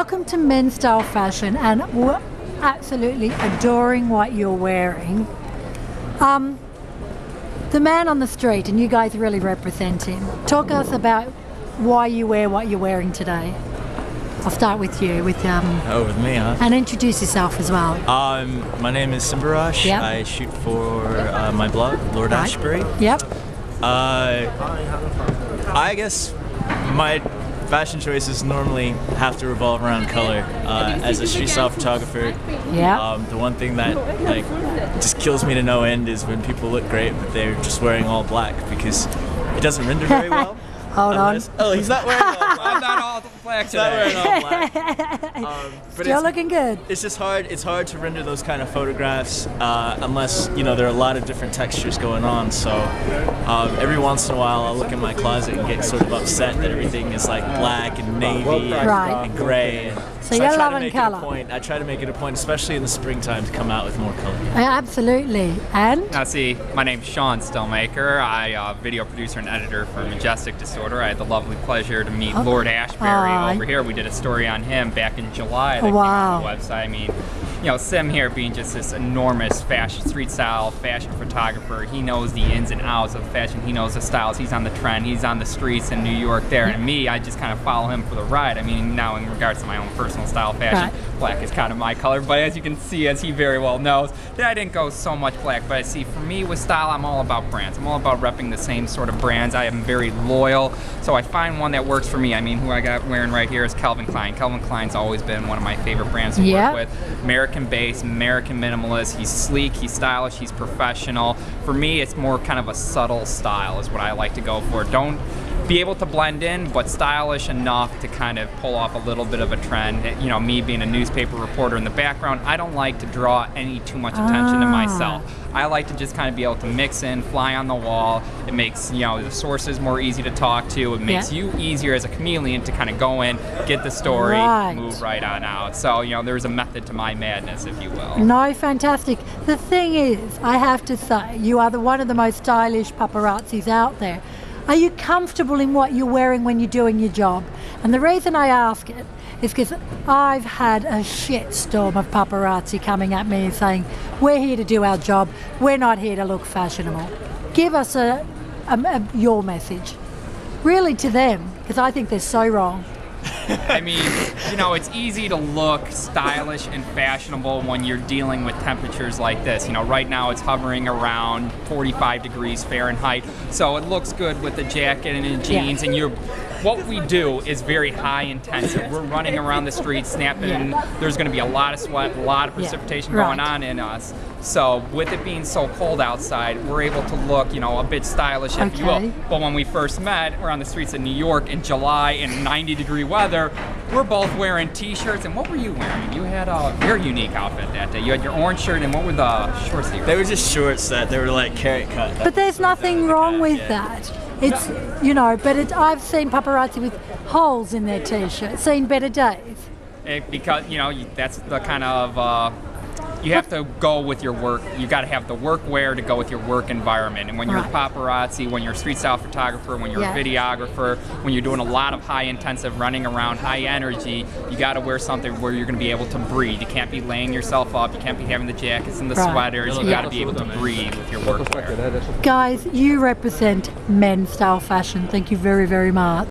welcome to Men's Style Fashion, and we're absolutely adoring what you're wearing. The man on the street, and you guys really represent him. Talk to us about why you wear what you're wearing today. I'll start with you, with me, huh? And introduce yourself as well. My name is Simbarash. Yep. I shoot for my blog, Lord Right. Ashbury. Yep. I guess my fashion choices normally have to revolve around color. As a street style photographer, Yeah. the one thing that just kills me to no end is when people look great but they're just wearing all black, because it doesn't render very well. Hold on. Oh, he's not wearing all black. I'm not all black He's not today. wearing all black. But Still looking good. It's just hard. It's hard to render those kind of photographs unless there are a lot of different textures going on. So every once in a while, I'll look in my closet and get sort of upset that everything is like black and navy Right. and gray. And So I you're try to loving make colour. it a point. I try to make it a point, especially in the springtime, to come out with more color. Absolutely. And Now, see, my name's Sean Stillmaker. I'm a video producer and editor for Majestic Disorder. I had the lovely pleasure to meet Lord Ashbury over here. We did a story on him back in July that came on the website. I mean, Sim here being just this enormous fashion, street style fashion photographer, he knows the ins and outs of fashion. He knows the styles. He's on the trend. He's on the streets in New York there. And me, I just kind of follow him for the ride. I mean, now in regards to my own personal style fashion, black is kind of my color. But as you can see, as he very well knows, that I didn't go so much black. But I see, for me with style, I'm all about brands. I'm all about repping the same sort of brands. I am very loyal. So I find one that works for me. I mean, who I got wearing right here is Calvin Klein. Calvin Klein's always been one of my favorite brands to work with. American-based, American minimalist. He's sleek, he's stylish, he's professional. For me, it's more kind of a subtle style is what I like to go for. Don't be able to blend in, but stylish enough to kind of pull off a little bit of a trend. Me being a newspaper reporter in the background, I don't like to draw too much attention to myself. I like to just kind of be able to mix in, fly on the wall. It makes, the sources more easy to talk to. It makes you easier as a chameleon to kind of go in, get the story, move right on out. So, there's a method to my madness, if you will. no, fantastic. The thing is, I have to say, you are one of the most stylish paparazzis out there. Are you comfortable in what you're wearing when you're doing your job? And the reason I ask it is because I've had a shitstorm of paparazzi coming at me and saying, we're here to do our job, we're not here to look fashionable. Give us your message, really, to them, because I think they're so wrong. I mean, it's easy to look stylish and fashionable when you're dealing with temperatures like this. Right now it's hovering around 45 degrees Fahrenheit, so it looks good with the jacket and the jeans. And what we do is very high intensive. We're running around the streets, snapping. There's going to be a lot of sweat, a lot of precipitation going on in us. So with it being so cold outside, we're able to look, a bit stylish, if you will. But when we first met, we're on the streets of New York in July in 90-degree weather. We're both wearing T-shirts. And what were you wearing? You had a very unique outfit that day. You had your orange shirt, and what were the shorts that you were They were just shorts that they were like carrot cut. But there's nothing wrong with that. It's, but I've seen paparazzi with holes in their T-shirts, seen better days. Because, that's the kind of, you have to go with your work. You got to have the work wear to go with your work environment. And when you're a paparazzi, when you're a street style photographer, when you're a videographer, when you're doing a lot of high intensive running around, high energy, you got to wear something where you're going to be able to breathe. You can't be laying yourself up. You can't be having the jackets and the sweaters. You got to be able to breathe with your work wear. Guys, you represent Men's Style Fashion. Thank you very, very much.